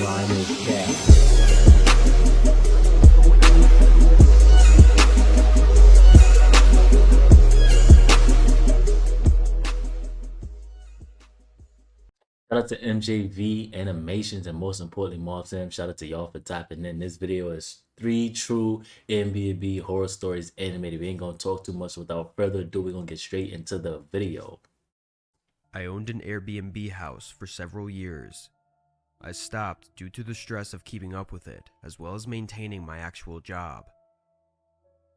final cat. Shout out to MJV Animations and most importantly Mob Sam. Shout out to y'all for tapping in. This video is 3 true AirBNB horror stories animated. We ain't gonna talk too much. Without further ado, we're gonna get straight into the video. I owned an Airbnb house for several years. I stopped due to the stress of keeping up with it, as well as maintaining my actual job.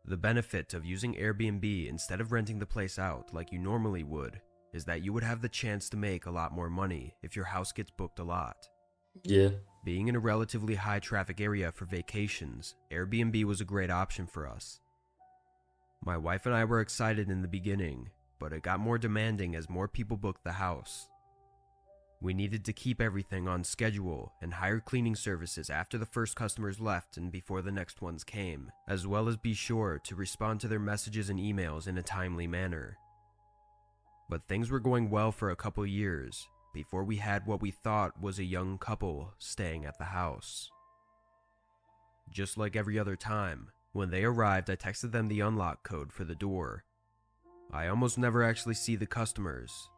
The benefit of using Airbnb instead of renting the place out like you normally would is that you would have the chance to make a lot more money if your house gets booked a lot. Yeah. Being in a relatively high traffic area for vacations, Airbnb was a great option for us. My wife and I were excited in the beginning, but it got more demanding as more people booked the house. We needed to keep everything on schedule and hire cleaning services after the first customers left and before the next ones came, as well as be sure to respond to their messages and emails in a timely manner. But things were going well for a couple years before we had what we thought was a young couple staying at the house. Just like every other time, when they arrived, I texted them the unlock code for the door. I almost never actually see the customers.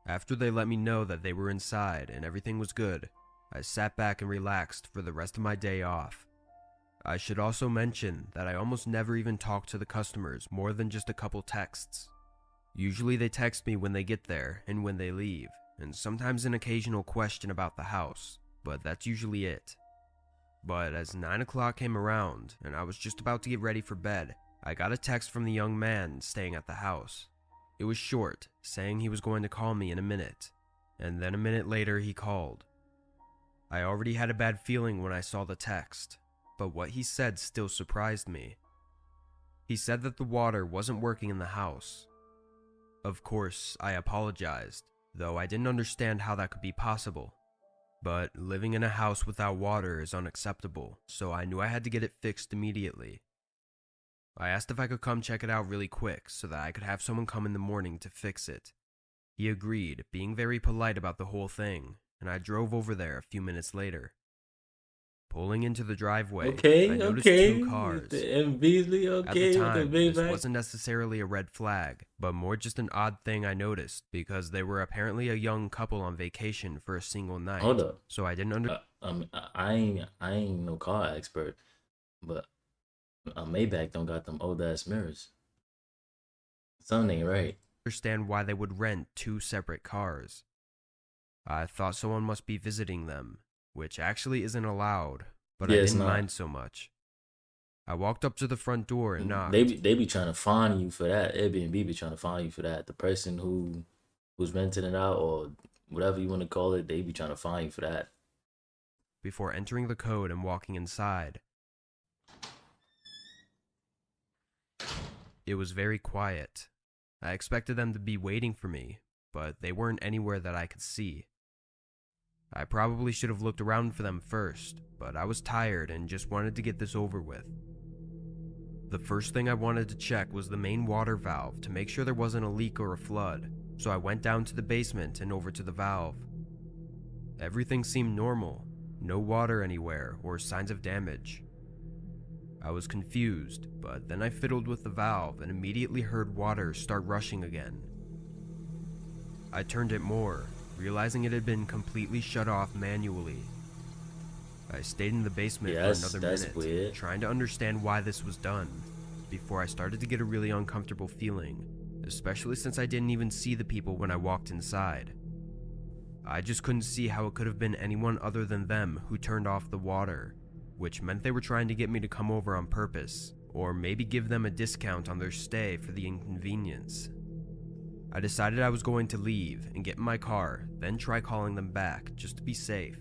After they let me know that they were inside and everything was good, I sat back and relaxed for the rest of my day off. I should also mention that I almost never even talk to the customers more than just a couple texts. Usually they text me when they get there and when they leave, and sometimes an occasional question about the house, but that's usually it. But as 9 o'clock came around and I was just about to get ready for bed, I got a text from the young man staying at the house. It was short, saying he was going to call me in a minute, and then a minute later he called. I already had a bad feeling when I saw the text, but what he said still surprised me. He said that the water wasn't working in the house. Of course, I apologized, though I didn't understand how that could be possible. But living in a house without water is unacceptable, so I knew I had to get it fixed immediately. I asked if I could come check it out really quick so that I could have someone come in the morning to fix it. He agreed, being very polite about the whole thing, and I drove over there a few minutes later. Pulling into the driveway, I noticed two cars. And Beasley, At the time, this wasn't necessarily a red flag, but more just an odd thing I noticed because they were apparently a young couple on vacation for a single night. Hold up. So I didn't I ain't no car expert, but a Maybach don't got them old ass mirrors. Something ain't right. understand why they would rent two separate cars. I thought someone must be visiting them, which actually isn't allowed, but I didn't mind so much. I walked up to the front door and knocked. They be trying to fine you for that. Airbnb be trying to fine you for that. The person who's renting it out or whatever you want to call it, they be trying to fine you for that. Before entering the code and walking inside, it was very quiet. I expected them to be waiting for me, but they weren't anywhere that I could see. I probably should have looked around for them first, but I was tired and just wanted to get this over with. The first thing I wanted to check was the main water valve to make sure there wasn't a leak or a flood, so I went down to the basement and over to the valve. Everything seemed normal, no water anywhere or signs of damage. I was confused, but then I fiddled with the valve and immediately heard water start rushing again. I turned it more, realizing it had been completely shut off manually. I stayed in the basement for another minute, trying to understand why this was done, before I started to get a really uncomfortable feeling, especially since I didn't even see the people when I walked inside. I just couldn't see how it could have been anyone other than them who turned off the water, which meant they were trying to get me to come over on purpose, or maybe give them a discount on their stay for the inconvenience. I decided I was going to leave and get in my car, then try calling them back just to be safe.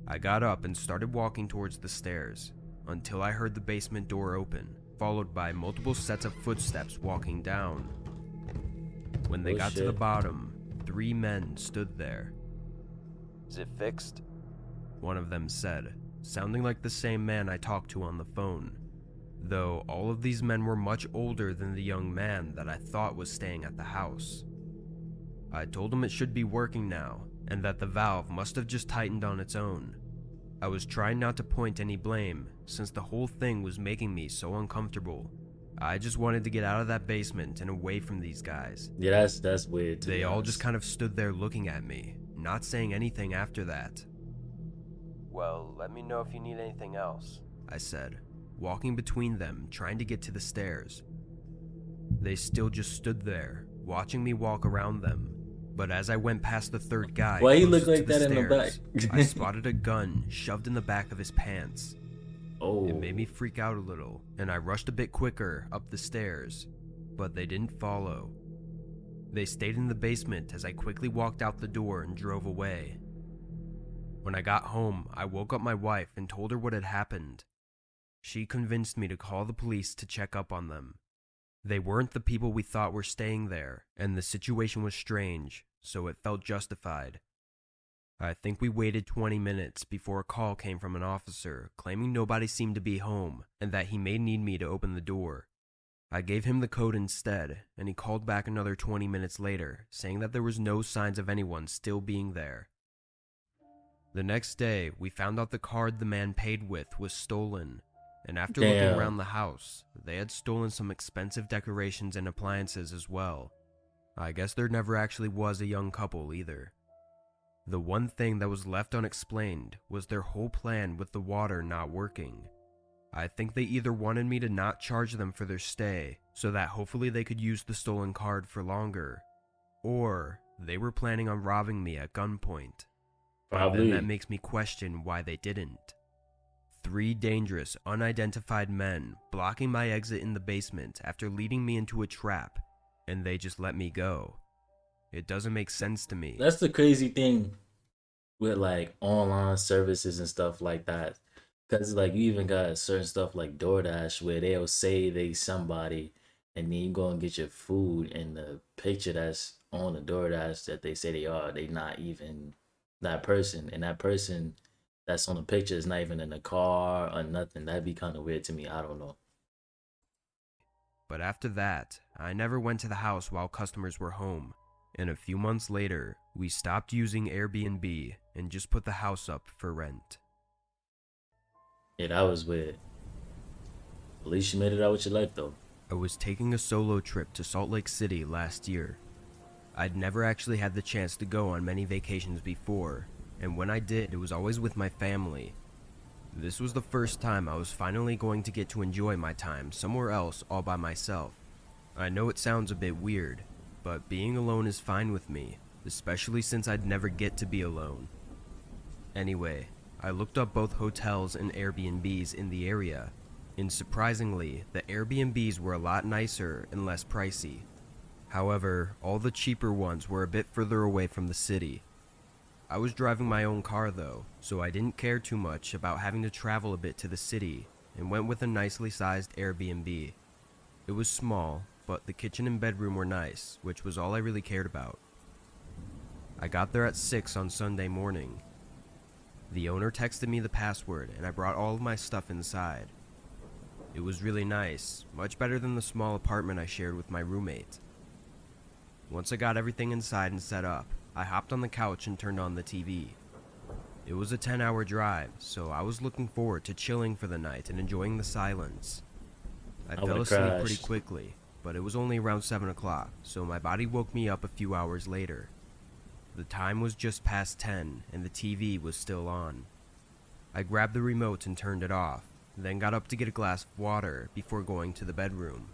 I got up and started walking towards the stairs, until I heard the basement door open, followed by multiple sets of footsteps walking down. When they got to the bottom, 3 men stood there. "Is it fixed?" one of them said, sounding like the same man I talked to on the phone, though all of these men were much older than the young man that I thought was staying at the house. I told him it should be working now, and that the valve must have just tightened on its own. I was trying not to point any blame, since the whole thing was making me so uncomfortable. I just wanted to get out of that basement and away from these guys. Yeah, that's weird to They be all honest. just kind of stood there looking at me, not saying anything after that. "Well, let me know if you need anything else," I said, walking between them, trying to get to the stairs. They still just stood there, watching me walk around them. But as I went past the third guy Why he look closest to like the that in the back? stairs, I spotted a gun shoved in the back of his pants. Oh, It made me freak out a little, and I rushed a bit quicker up the stairs, but they didn't follow. They stayed in the basement as I quickly walked out the door and drove away. When I got home, I woke up my wife and told her what had happened. She convinced me to call the police to check up on them. They weren't the people we thought were staying there, and the situation was strange, so it felt justified. I think we waited 20 minutes before a call came from an officer claiming nobody seemed to be home and that he may need me to open the door. I gave him the code instead, and he called back another 20 minutes later, saying that there was no signs of anyone still being there. The next day, we found out the card the man paid with was stolen, and after looking damn. around the house, they had stolen some expensive decorations and appliances as well. I guess there never actually was a young couple either. The one thing that was left unexplained was their whole plan with the water not working. I think they either wanted me to not charge them for their stay, so that hopefully they could use the stolen card for longer, or they were planning on robbing me at gunpoint. But Probably. then that makes me question why they didn't. 3 dangerous, unidentified men blocking my exit in the basement after leading me into a trap, and they just let me go. It doesn't make sense to me. That's the crazy thing with like online services and stuff like that. Cause like you even got certain stuff like DoorDash where they'll say they somebody and then you go and get your food and the picture that's on the DoorDash that they say they are, they not even that person. And that person that's on the picture is not even in the car or nothing. That'd be kind of weird to me. I don't know. But after that, I never went to the house while customers were home, and a few months later, we stopped using AirBNB and just put the house up for rent. Yeah, that was weird. At least you made it out with your life though. I was taking a solo trip to Salt Lake City last year. I'd never actually had the chance to go on many vacations before, and when I did, it was always with my family. This was the first time I was finally going to get to enjoy my time somewhere else all by myself. I know it sounds a bit weird, but being alone is fine with me, especially since I'd never get to be alone. Anyway, I looked up both hotels and Airbnbs in the area, and surprisingly, the Airbnbs were a lot nicer and less pricey. However, all the cheaper ones were a bit further away from the city. I was driving my own car though, so I didn't care too much about having to travel a bit to the city, and went with a nicely sized Airbnb. It was small, but the kitchen and bedroom were nice, which was all I really cared about. I got there at 6 on Sunday morning. The owner texted me the password, and I brought all of my stuff inside. It was really nice, much better than the small apartment I shared with my roommate. Once I got everything inside and set up, I hopped on the couch and turned on the TV. It was a 10-hour drive, so I was looking forward to chilling for the night and enjoying the silence. I fell would've asleep pretty crashed. quickly, but it was only around 7 o'clock, so my body woke me up a few hours later. The time was just past 10, and the TV was still on. I grabbed the remote and turned it off, then got up to get a glass of water before going to the bedroom.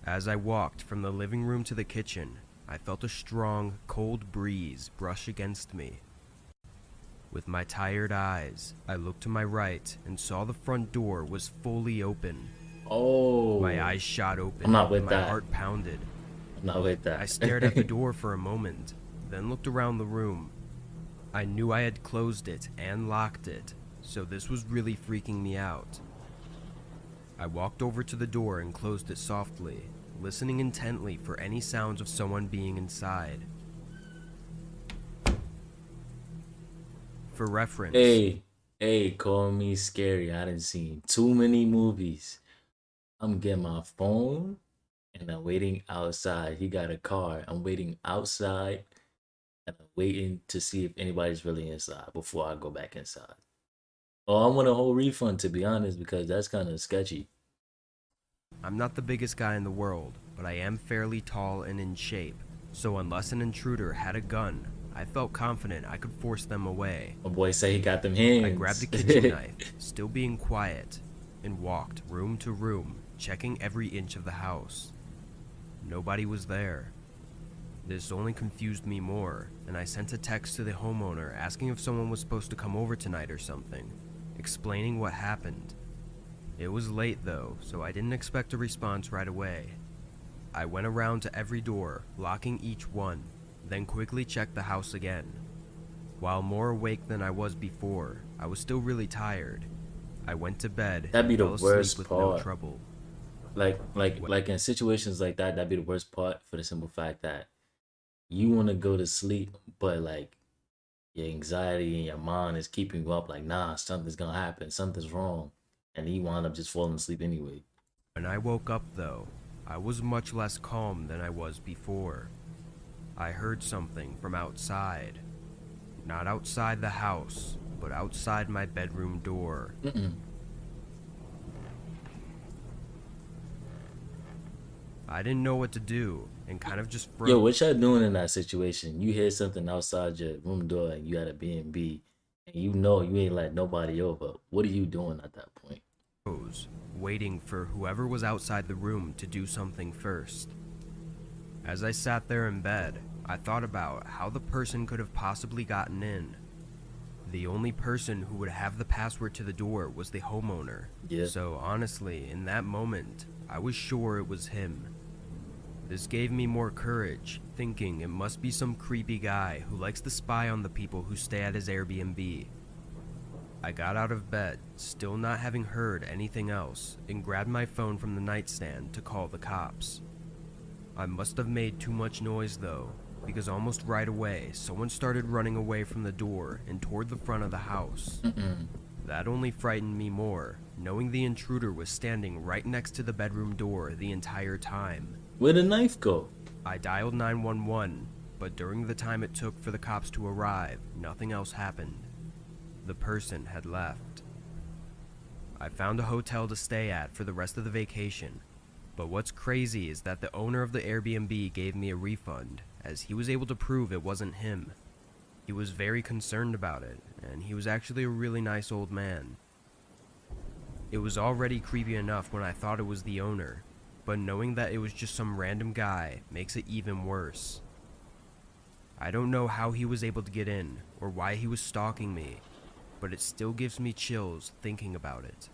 As I walked from the living room to the kitchen, I felt a strong, cold breeze brush against me. With my tired eyes, I looked to my right and saw the front door was fully open. Oh, My eyes shot open, I'm not with and my that. heart pounded. I'm not with that. I stared at the door for a moment, then looked around the room. I knew I had closed it and locked it, so this was really freaking me out. I walked over to the door and closed it softly, listening intently for any sounds of someone being inside. For reference, Hey, call me scary. I done seen too many movies. I'm getting my phone and I'm waiting outside. He got a car. I'm waiting outside and I'm waiting to see if anybody's really inside before I go back inside. Oh, I want a whole refund, to be honest, because that's kind of sketchy. I'm not the biggest guy in the world, but I am fairly tall and in shape, so unless an intruder had a gun, I felt confident I could force them away. My boy say he got them I grabbed hands. a kitchen knife, still being quiet, and walked room to room, checking every inch of the house. Nobody was there. This only confused me more, and I sent a text to the homeowner asking if someone was supposed to come over tonight or something, explaining what happened. It was late though, so I didn't expect a response right away. I went around to every door, locking each one, then quickly checked the house again. While more awake than I was before, I was still really tired. I went to bed That'd be and the fell asleep worst with part. no trouble. Like in situations like that, that'd be the worst part for the simple fact that you want to go to sleep, but like your anxiety and your mind is keeping you up. Like, nah, something's gonna happen, something's wrong, and you wind up just falling asleep anyway. When I woke up though, I was much less calm than I was before. I heard something from outside. Not outside the house, but outside my bedroom door. Mm-mm. I didn't know what to do and kind of just Yo, froze. what y'all doing in that situation? You hear something outside your room door and you at a B&B and you know you ain't let nobody over. What are you doing at that point? Waiting for whoever was outside the room to do something first. As I sat there in bed, I thought about how the person could have possibly gotten in. The only person who would have the password to the door was the homeowner. Yeah. So honestly, in that moment, I was sure it was him. This gave me more courage, thinking it must be some creepy guy who likes to spy on the people who stay at his Airbnb. I got out of bed, still not having heard anything else, and grabbed my phone from the nightstand to call the cops. I must have made too much noise though, because almost right away, someone started running away from the door and toward the front of the house. That only frightened me more, knowing the intruder was standing right next to the bedroom door the entire time. Where'd the knife go? I dialed 911, but during the time it took for the cops to arrive, nothing else happened. The person had left. I found a hotel to stay at for the rest of the vacation, but what's crazy is that the owner of the Airbnb gave me a refund, as he was able to prove it wasn't him. He was very concerned about it, and he was actually a really nice old man. It was already creepy enough when I thought it was the owner, but knowing that it was just some random guy makes it even worse. I don't know how he was able to get in, or why he was stalking me, but it still gives me chills thinking about it.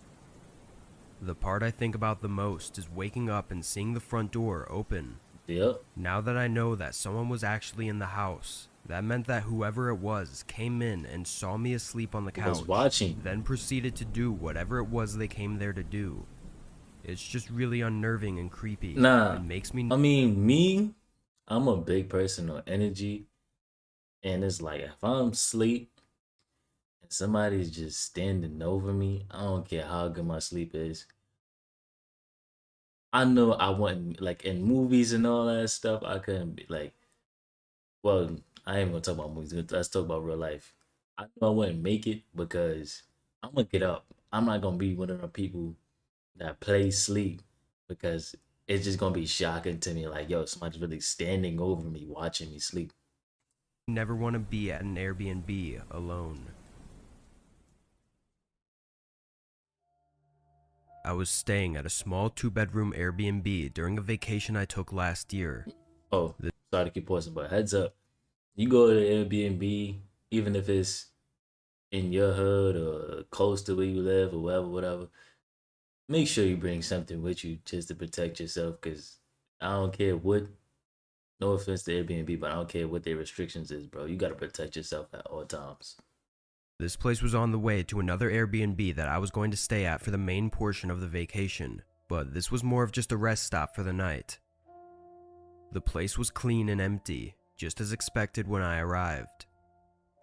The part I think about the most is waking up and seeing the front door open. Yep. Now that I know that someone was actually in the house, that meant that whoever it was came in and saw me asleep on the couch, Was watching. then proceeded to do whatever it was they came there to do. It's just really unnerving and creepy. Nah. It makes me... I mean, me, I'm a big person on energy. And it's like, if I'm asleep and somebody's just standing over me, I don't care how good my sleep is. I know I wouldn't, like in movies and all that stuff, I couldn't be like, well, I ain't gonna talk about movies. Let's talk about real life. I know I wouldn't make it because I'm gonna get up. I'm not gonna be one of the people that play sleep because it's just gonna be shocking to me. Like, yo, somebody's really standing over me, watching me sleep. never want to be at an Airbnb alone. I was staying at a small 2-bedroom Airbnb during a vacation I took last year. Oh, sorry to keep pausing, but heads up, you go to Airbnb, even if it's in your hood or close to where you live or whatever, make sure you bring something with you just to protect yourself. Cause I don't care what, no offense to Airbnb, but I don't care what their restrictions is, bro. You gotta protect yourself at all times. This place was on the way to another Airbnb that I was going to stay at for the main portion of the vacation, but this was more of just a rest stop for the night. The place was clean and empty, just as expected when I arrived.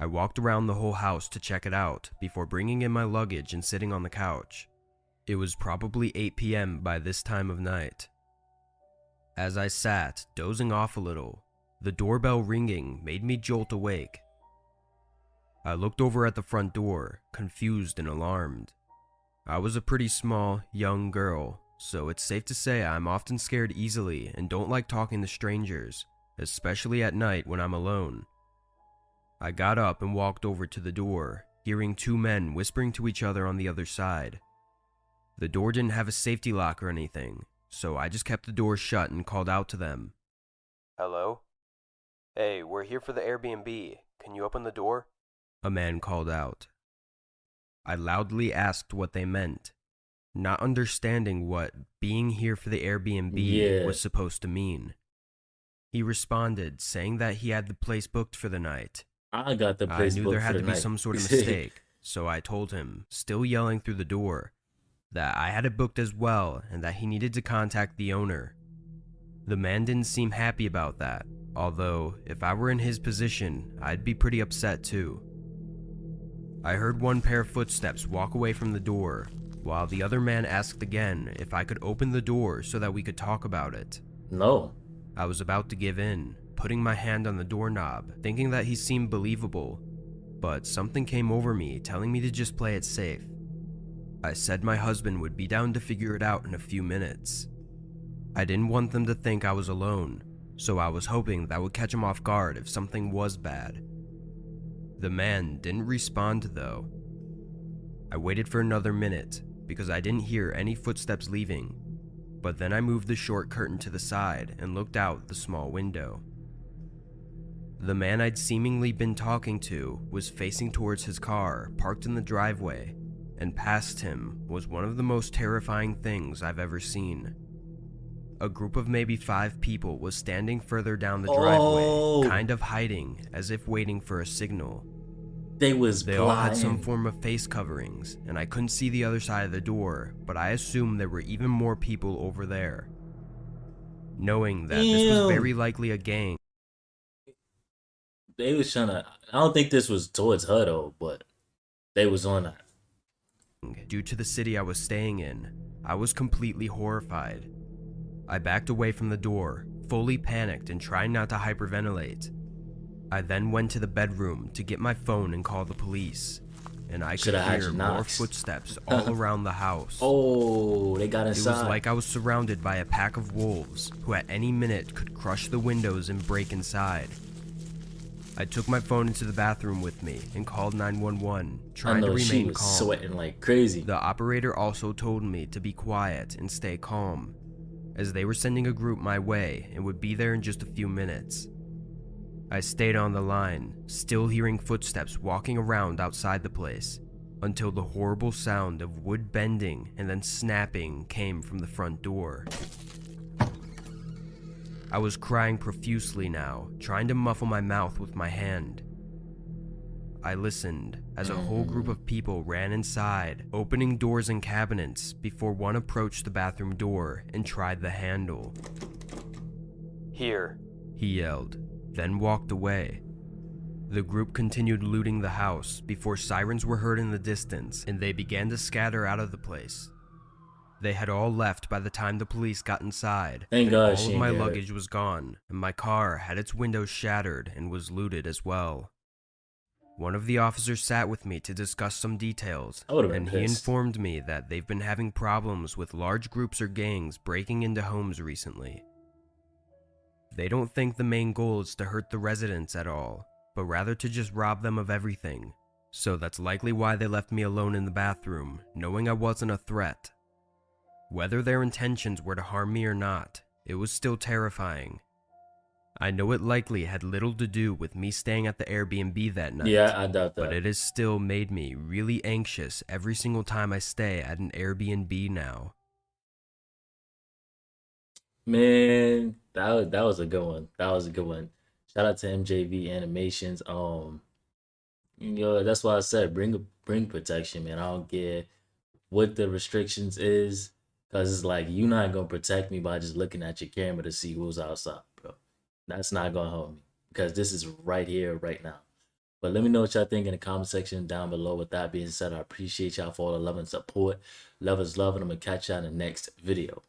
I walked around the whole house to check it out before bringing in my luggage and sitting on the couch. It was probably 8 p.m. by this time of night. As I sat, dozing off a little, The doorbell ringing made me jolt awake. I looked over at the front door, confused and alarmed. I was a pretty small, young girl, so it's safe to say I'm often scared easily and don't like talking to strangers, especially at night when I'm alone. I got up and walked over to the door, hearing two men whispering to each other on the other side. The door didn't have a safety lock or anything, so I just kept the door shut and called out to them. "Hello? Hey, we're here for the Airbnb. Can you open the door?" A man called out. I loudly asked what they meant, not understanding what being here for the Airbnb was supposed to mean. He responded, saying that he had the place booked for the night. I got the place I knew booked there had for to the be night. some sort of mistake, so I told him, still yelling through the door, that I had it booked as well and that he needed to contact the owner. The man didn't seem happy about that, although if I were in his position, I'd be pretty upset too. I heard one pair of footsteps walk away from the door, while the other man asked again if I could open the door so that we could talk about it. No. I was about to give in, putting my hand on the doorknob, thinking that he seemed believable, but something came over me telling me to just play it safe. I said my husband would be down to figure it out in a few minutes. I didn't want them to think I was alone, so I was hoping that would catch him off guard if something was bad. The man didn't respond though. I waited for another minute because I didn't hear any footsteps leaving, but then I moved the short curtain to the side and looked out the small window. The man I'd seemingly been talking to was facing towards his car parked in the driveway, and past him was one of the most terrifying things I've ever seen. A group of maybe 5 people was standing further down the driveway, kind of hiding as if waiting for a signal. They all had some form of face coverings, and I couldn't see the other side of the door, but I assumed there were even more people over there. Knowing that this was very likely a gang. They was trying to, I don't think this was towards her though, but they was on that. Due to the city I was staying in, I was completely horrified. I backed away from the door, fully panicked and trying not to hyperventilate. I then went to the bedroom to get my phone and call the police, and I could hear more footsteps all around the house. Oh, they got inside. It was like I was surrounded by a pack of wolves who at any minute could crush the windows and break inside. I took my phone into the bathroom with me and called 911, trying to remain calm. Sweating like crazy. The operator also told me to be quiet and stay calm, as they were sending a group my way and would be there in just a few minutes. I stayed on the line, still hearing footsteps walking around outside the place, until the horrible sound of wood bending and then snapping came from the front door. I was crying profusely now, trying to muffle my mouth with my hand. I listened as a whole group of people ran inside, opening doors and cabinets before one approached the bathroom door and tried the handle. "Here," he yelled, then walked away. The group continued looting the house before sirens were heard in the distance and they began to scatter out of the place. They had all left by the time the police got inside. Thank God all of my luggage was gone, and my car had its windows shattered and was looted as well. One of the officers sat with me to discuss some details, and he informed me that they've been having problems with large groups or gangs breaking into homes recently. They don't think the main goal is to hurt the residents at all, but rather to just rob them of everything. So that's likely why they left me alone in the bathroom, knowing I wasn't a threat. Whether their intentions were to harm me or not, it was still terrifying. I know it likely had little to do with me staying at the Airbnb that night. Yeah, I doubt that. But it has still made me really anxious every single time I stay at an Airbnb now. Man, that was a good one. That was a good one. Shout out to MJV Animations. That's why I said bring protection, man. I don't care what the restrictions is, cause it's like you're not gonna protect me by just looking at your camera to see who's outside, bro. That's not gonna help me because this is right here, right now. But let me know what y'all think in the comment section down below. With that being said, I appreciate y'all for all the love and support. Love is love, and I'm gonna catch y'all in the next video.